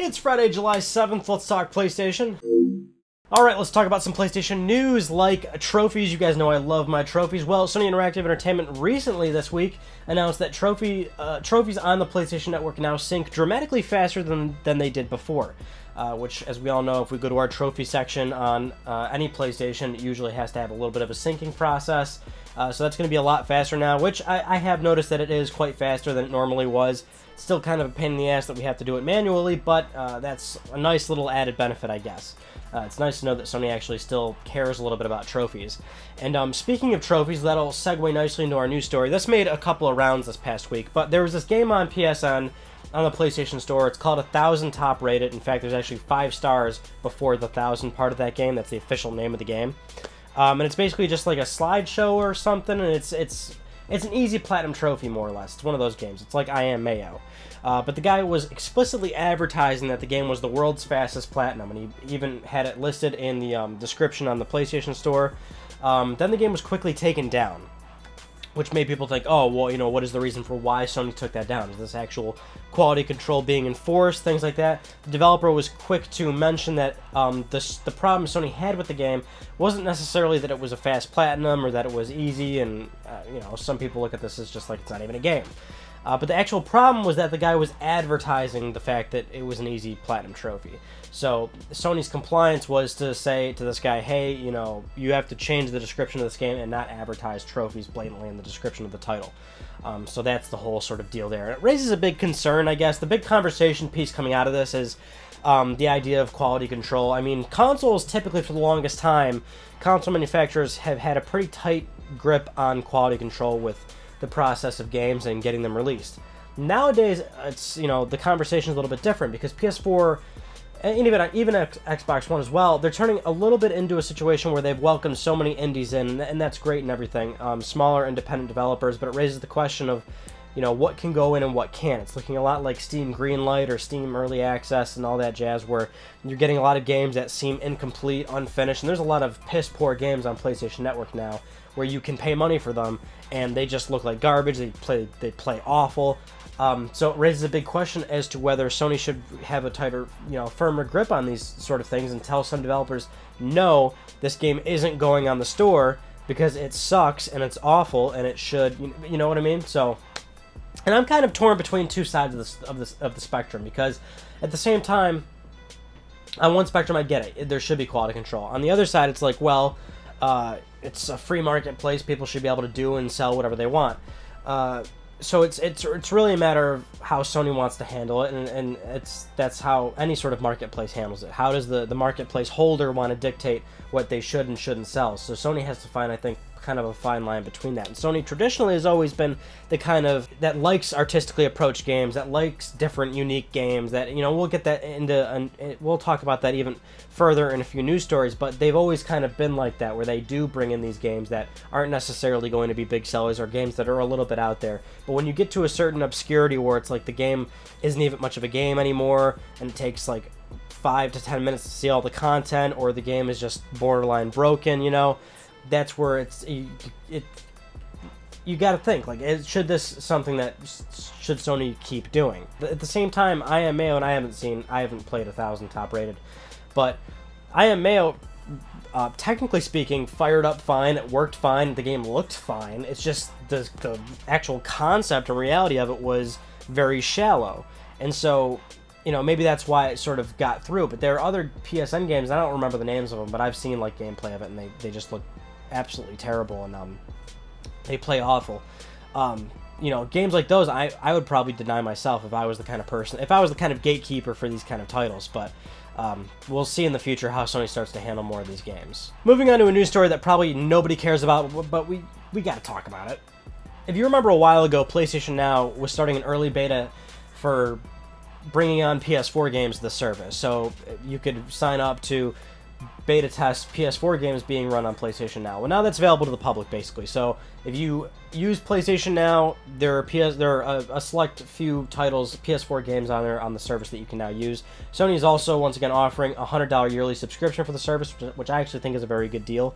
It's Friday, July 7th. Let's talk PlayStation. Alright, let's talk about some PlayStation news, like trophies. You guys know I love my trophies. Well, Sony Interactive Entertainment recently this week announced that trophies on the PlayStation Network now sync dramatically faster than they did before. Which, as we all know, if we go to our trophy section on any PlayStation, it usually has to have a little bit of a syncing process. So that's going to be a lot faster now, which I have noticed that it is quite faster than it normally was. It's still kind of a pain in the ass that we have to do it manually, but that's a nice little added benefit, I guess. It's nice to know that Sony actually still cares a little bit about trophies. And speaking of trophies, that'll segue nicely into our news story. This made a couple of rounds this past week, but there was this game on PSN on the PlayStation Store. It's called 1000 Top Rated. In fact, there's actually 5 stars before the 1000 part of that game. That's the official name of the game. And it's basically just like a slideshow or something, and it's an easy platinum trophy, more or less. It's one of those games. It's like I Am Mayo. But the guy was explicitly advertising that the game was the world's fastest platinum, and he even had it listed in the description on the PlayStation Store. Then the game was quickly taken down, which made people think, oh, well, you know, what is the reason for why Sony took that down? Is this actual quality control being enforced? Things like that. The developer was quick to mention that the problem Sony had with the game wasn't necessarily that it was a fast platinum or that it was easy, and, you know, some people look at this as just like it's not even a game. But the actual problem was that the guy was advertising the fact that it was an easy platinum trophy. So Sony's compliance was to say to this guy, hey, you know, you have to change the description of this game and not advertise trophies blatantly in the description of the title. So that's the whole sort of deal there. It raises a big concern, I guess. The big conversation piece coming out of this is the idea of quality control. I mean, consoles typically for the longest time, console manufacturers have had a pretty tight grip on quality control with the process of games and getting them released. Nowadays, it's, you know, the conversation is a little bit different because PS4 and even Xbox One as well, they're turning a little bit into a situation where they've welcomed so many indies in, and that's great and everything, smaller independent developers, but it raises the question of, you know, what can go in and what can't. It's looking a lot like Steam Greenlight or Steam Early Access and all that jazz, where you're getting a lot of games that seem incomplete, unfinished, and there's a lot of piss-poor games on PlayStation Network now where you can pay money for them and they just look like garbage. They play awful. So it raises a big question as to whether Sony should have a tighter, you know, firmer grip on these sort of things and tell some developers, no, this game isn't going on the store because it sucks and it's awful and it should, you know what I mean? So, and I'm kind of torn between two sides of the spectrum, because at the same time, on one spectrum I get it, there should be quality control. On the other side, it's like, well, it's a free marketplace, people should be able to do and sell whatever they want. So it's really a matter of how Sony wants to handle it, and that's how any sort of marketplace handles it. How does the marketplace holder want to dictate what they should and shouldn't sell? So Sony has to find, I think, kind of a fine line between that. And Sony traditionally has always been the kind of that likes artistically approached games, that likes different, unique games. That, you know, we'll get that into, and we'll talk about that even further in a few news stories. But they've always kind of been like that, where they do bring in these games that aren't necessarily going to be big sellers, or games that are a little bit out there. But when you get to a certain obscurity where it's like the game isn't even much of a game anymore, and it takes like 5 to 10 minutes to see all the content, or the game is just borderline broken, you know, that's where you got to think, like, should Sony keep doing? At the same time, I Am Mayo, and I haven't played 1000 Top Rated, but I Am Mayo, technically speaking, fired up fine, it worked fine, the game looked fine. It's just the actual concept and reality of it was very shallow, and so, you know, maybe that's why it sort of got through. But there are other PSN games, I don't remember the names of them, but I've seen like gameplay of it, and they just look absolutely terrible, and they play awful. You know, games like those, I would probably deny myself if I was the kind of person, if I was the kind of gatekeeper for these kind of titles. But we'll see in the future how Sony starts to handle more of these games. Moving on to a news story that probably nobody cares about, but we got to talk about it. If you remember a while ago, PlayStation Now was starting an early beta for bringing on PS4 games to the service. So you could sign up to beta test PS4 games being run on PlayStation Now. Well, now that's available to the public, basically. So if you use PlayStation Now, there are a select few titles, PS4 games on there on the service that you can now use. Sony is also once again offering a $100 yearly subscription for the service, which I actually think is a very good deal,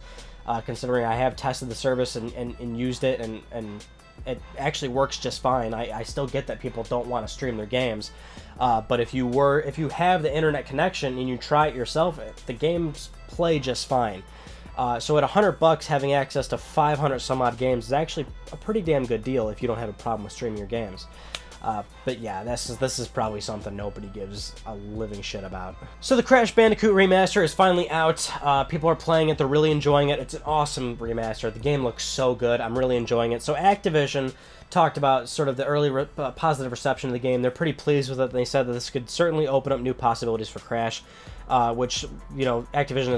considering I have tested the service and used it, and it actually works just fine. I still get that people don't want to stream their games, but if you have the internet connection and you try it yourself, the games play just fine. So at $100, having access to 500 some odd games is actually a pretty damn good deal if you don't have a problem with streaming your games. But yeah, this is probably something nobody gives a living shit about. So the Crash Bandicoot remaster is finally out. People are playing it, they're really enjoying it. It's an awesome remaster. The game looks so good. I'm really enjoying it. So Activision talked about sort of the early positive reception of the game. They're pretty pleased with it. They said that this could certainly open up new possibilities for Crash, which, you know, Activision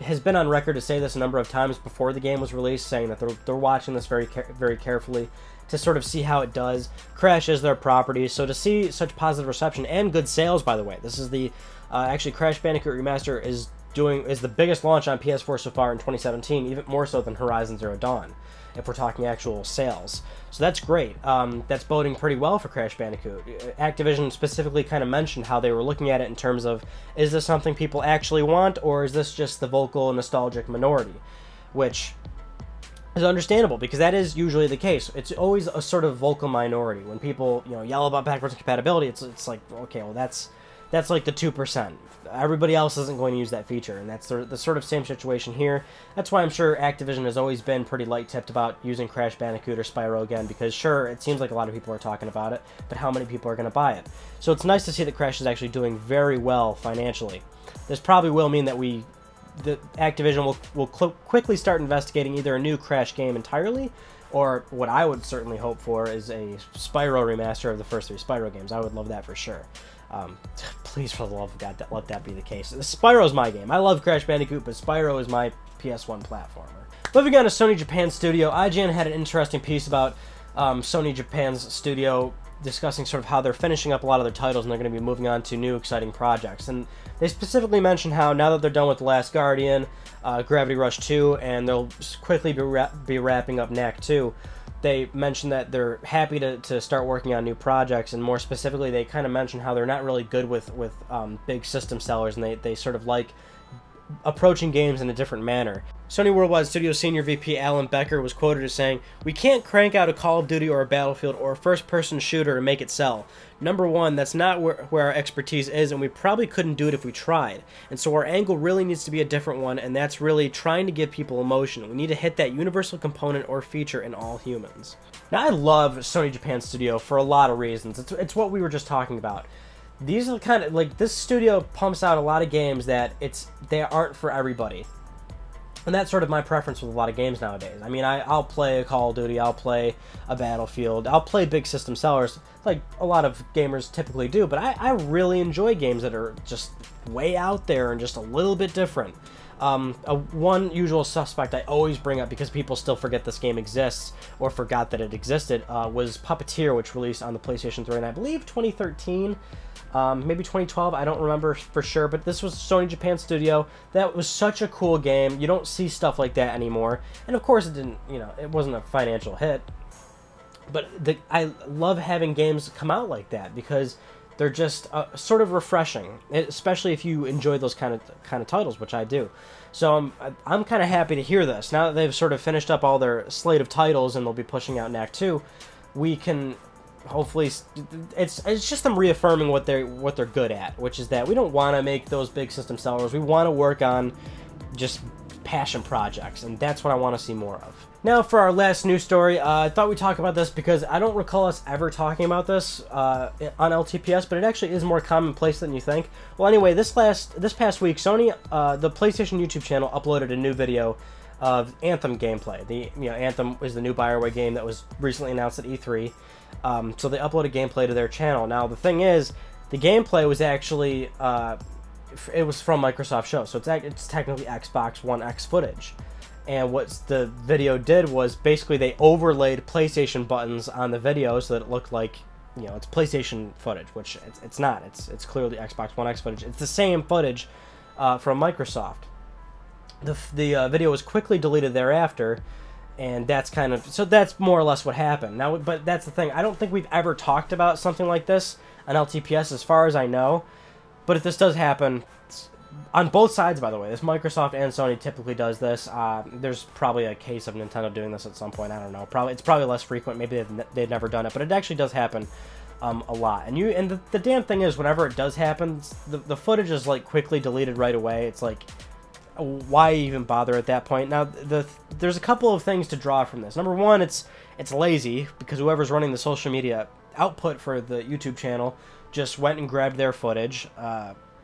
has been on record to say this a number of times before the game was released, saying that they're watching this very carefully to sort of see how it does. Crash is their property, so to see such positive reception and good sales, by the way, this is the actually Crash Bandicoot Remaster is the biggest launch on PS4 so far in 2017, even more so than Horizon Zero Dawn, if we're talking actual sales. So that's great. That's boding pretty well for Crash Bandicoot. Activision specifically kind of mentioned how they were looking at it in terms of, is this something people actually want, or is this just the vocal nostalgic minority? Which is understandable, because that is usually the case. It's always a sort of vocal minority. When people, you know, yell about backwards compatibility, it's like, okay, well, that's like the 2%. Everybody else isn't going to use that feature, and that's the sort of same situation here. That's why I'm sure Activision has always been pretty light-tipped about using Crash Bandicoot or Spyro again, because sure, it seems like a lot of people are talking about it, but how many people are going to buy it? So it's nice to see that Crash is actually doing very well financially. This probably will mean that Activision will quickly start investigating either a new Crash game entirely, or what I would certainly hope for is a Spyro remaster of the first 3 Spyro games. I would love that for sure. Please, for the love of God, let that be the case. Spyro's my game. I love Crash Bandicoot, but Spyro is my PS1 platformer. Moving on to Sony Japan Studio, IGN had an interesting piece about Sony Japan's studio, discussing sort of how they're finishing up a lot of their titles and they're going to be moving on to new exciting projects. And they specifically mentioned how now that they're done with The Last Guardian, Gravity Rush 2, and they'll quickly be wrapping up Knack 2, they mentioned that they're happy to start working on new projects, and more specifically they kind of mentioned how they're not really good with big system sellers, and they sort of like approaching games in a different manner. Sony Worldwide Studios Senior VP Alan Becker was quoted as saying, "We can't crank out a Call of Duty or a Battlefield or a first-person shooter and make it sell. Number one, that's not where our expertise is, and we probably couldn't do it if we tried. And so our angle really needs to be a different one, and that's really trying to give people emotion. We need to hit that universal component or feature in all humans." Now, I love Sony Japan Studio for a lot of reasons. It's what we were just talking about. These are kind of like, this studio pumps out a lot of games that they aren't for everybody. And that's sort of my preference with a lot of games nowadays. I mean, I'll play a Call of Duty, I'll play a Battlefield, I'll play big system sellers, like a lot of gamers typically do, but I really enjoy games that are just way out there and just a little bit different. One usual suspect I always bring up, because people still forget this game exists, or forgot that it existed, was Puppeteer, which released on the PlayStation 3 in, I believe, 2013. Maybe 2012, I don't remember for sure, but this was Sony Japan Studio. That was such a cool game. You don't see stuff like that anymore. And of course it didn't, you know, it wasn't a financial hit. But I love having games come out like that, because they're just sort of refreshing, especially if you enjoy those kind of titles, which I do. So I'm kind of happy to hear this. Now that they've sort of finished up all their slate of titles and they'll be pushing out Knack 2, we can hopefully, it's just them reaffirming what they're good at, which is that we don't want to make those big system sellers. We want to work on just passion projects, and that's what I want to see more of. Now for our last news story, I thought we'd talk about this because I don't recall us ever talking about this on LTPS, but it actually is more commonplace than you think. Well, anyway, this past week, Sony, the PlayStation YouTube channel, uploaded a new video of Anthem gameplay. Anthem is the new BioWare game that was recently announced at E3. So they uploaded gameplay to their channel. Now the thing is, the gameplay was actually it was from Microsoft Show, so it's technically Xbox One X footage. And what the video did was basically they overlaid PlayStation buttons on the video so that it looked like, you know, it's PlayStation footage, which it's not. It's clearly Xbox One X footage. It's the same footage from Microsoft. The video was quickly deleted thereafter, and that's that's more or less what happened. Now, but that's the thing. I don't think we've ever talked about something like this on LTPS, as far as I know. But if this does happen, on both sides, by the way. This Microsoft and Sony typically does this. There's probably a case of Nintendo doing this at some point. I don't know. It's probably less frequent. Maybe they've never done it, but it actually does happen a lot. And the damn thing is, whenever it does happen, the footage is like quickly deleted right away. It's like, why even bother at that point? Now, there's a couple of things to draw from this. Number one, it's lazy, because whoever's running the social media output for the YouTube channel just went and grabbed their footage,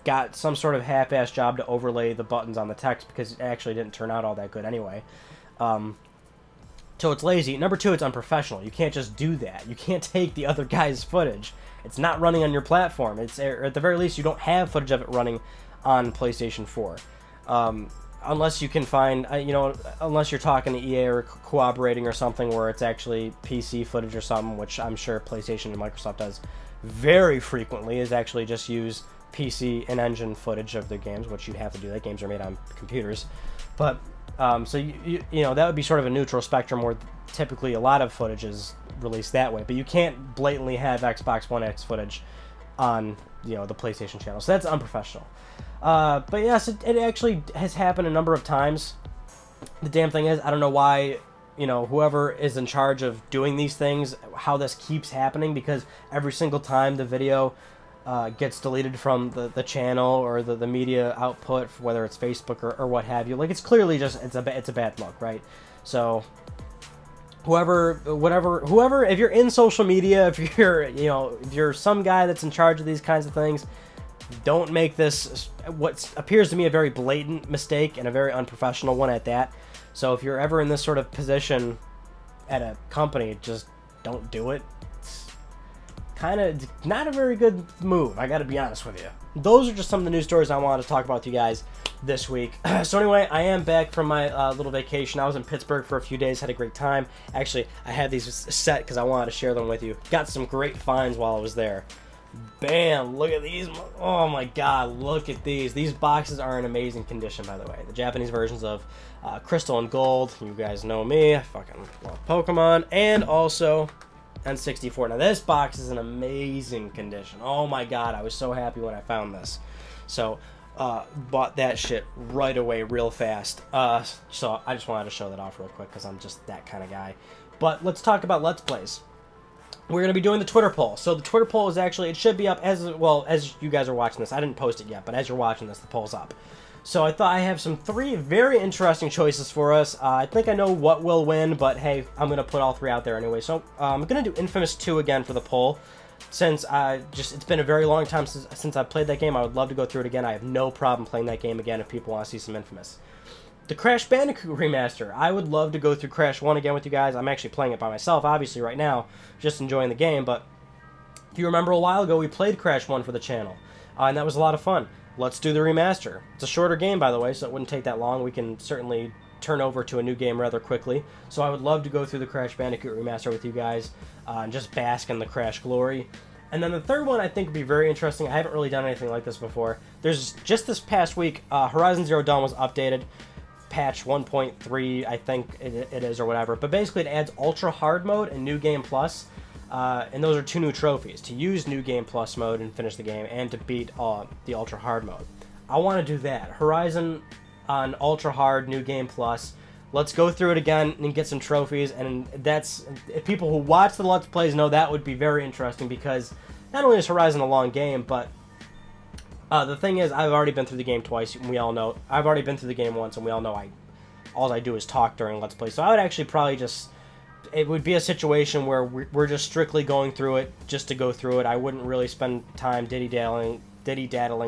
got some sort of half-assed job to overlay the buttons on the text, because it actually didn't turn out all that good anyway. So it's lazy. Number two, it's unprofessional. You can't just do that. You can't take the other guy's footage. It's not running on your platform. Or at the very least, you don't have footage of it running on PlayStation 4. Unless you can find, unless you're talking to EA or cooperating or something where it's actually PC footage or something, which I'm sure PlayStation and Microsoft does very frequently, is actually just use PC and engine footage of their games, which you have to do. That games are made on computers. But, so, you know, that would be sort of a neutral spectrum where typically a lot of footage is released that way. But you can't blatantly have Xbox One X footage on, the PlayStation channel. So that's unprofessional. But yes, it actually has happened a number of times. The damn thing is, I don't know why, whoever is in charge of doing these things, how this keeps happening, because every single time the video gets deleted from the channel or the media output, whether it's Facebook or what have you, like, it's clearly just, it's a bad look, right? So whoever, if you're in social media, if you're, if you're some guy that's in charge of these kinds of things, don't make this what appears to me a very blatant mistake, and a very unprofessional one at that. So if you're ever in this sort of position at a company, just don't do it. It's kind of not a very good move, I gotta be honest with you. Those are just some of the news stories I wanted to talk about with you guys this week. So anyway, I am back from my little vacation. I was in Pittsburgh for a few days, had a great time. Actually, I had these set because I wanted to share them with you. Got some great finds while I was there. Bam! Look at these. Oh my god, look at these. These boxes are in amazing condition, by the way. The Japanese versions of Crystal and Gold. You guys know me. I fucking love Pokemon. And also N64. Now this box is in amazing condition. Oh my god, I was so happy when I found this. So, bought that shit right away real fast. So I just wanted to show that off real quick because I'm just that kind of guy. But let's talk about Let's Plays. We're going to be doing the Twitter poll. So the Twitter poll is actually, it should be up as well as you guys are watching this. I didn't post it yet, but as you're watching this, the poll's up. So I thought I have some 3 very interesting choices for us. I think I know what will win, but hey, I'm going to put all 3 out there anyway. So I'm going to do Infamous 2 again for the poll. Since it's been a very long time since I've played that game, I would love to go through it again. I have no problem playing that game again if people want to see some Infamous. The Crash Bandicoot remaster. I would love to go through Crash 1 again with you guys. I'm actually playing it by myself, obviously, right now. Just enjoying the game, but if you remember a while ago, we played Crash 1 for the channel, and that was a lot of fun. Let's do the remaster. It's a shorter game, by the way, so it wouldn't take that long. We can certainly turn over to a new game rather quickly. So I would love to go through the Crash Bandicoot remaster with you guys and just bask in the Crash glory. And then the third one I think would be very interesting. I haven't really done anything like this before. There's just this past week, Horizon Zero Dawn was updated. Patch 1.3, I think it is, or whatever. But basically it adds Ultra Hard Mode and New Game Plus. And those are 2 new trophies. To use New Game Plus mode and finish the game, and to beat the Ultra Hard Mode. I want to do that. Horizon on Ultra Hard, New Game Plus. Let's go through it again and get some trophies. And that's, if people who watch the Let's Plays know, that would be very interesting, because not only is Horizon a long game, but the thing is, I've already been through the game twice, and we all know. I've already been through the game once, and we all know all I do is talk during Let's Play. So I would actually probably just, it would be a situation where we're just strictly going through it just to go through it. I wouldn't really spend time diddy-daddling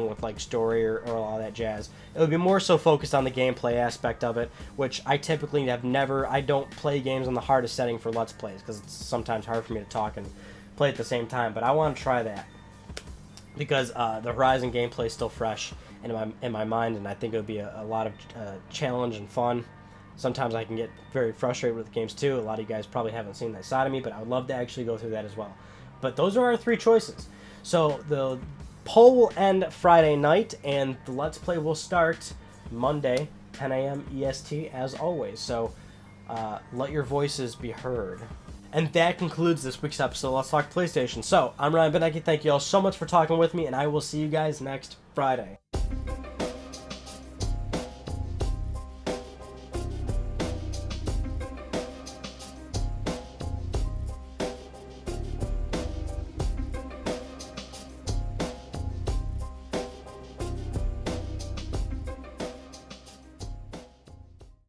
with like story or all that jazz. It would be more so focused on the gameplay aspect of it, which I typically I don't play games on the hardest setting for Let's Plays, because it's sometimes hard for me to talk and play at the same time, but I want to try that. Because the Horizon gameplay is still fresh in my mind, and I think it would be a lot of challenge and fun. Sometimes I can get very frustrated with games too. A lot of you guys probably haven't seen that side of me, but I would love to actually go through that as well. But those are our 3 choices. So the poll will end Friday night, and the Let's Play will start Monday, 10 a.m. EST, as always. So let your voices be heard. And that concludes this week's episode of Let's Talk PlayStation. So, I'm Ryan Bandicoot. Thank you all so much for talking with me, and I will see you guys next Friday.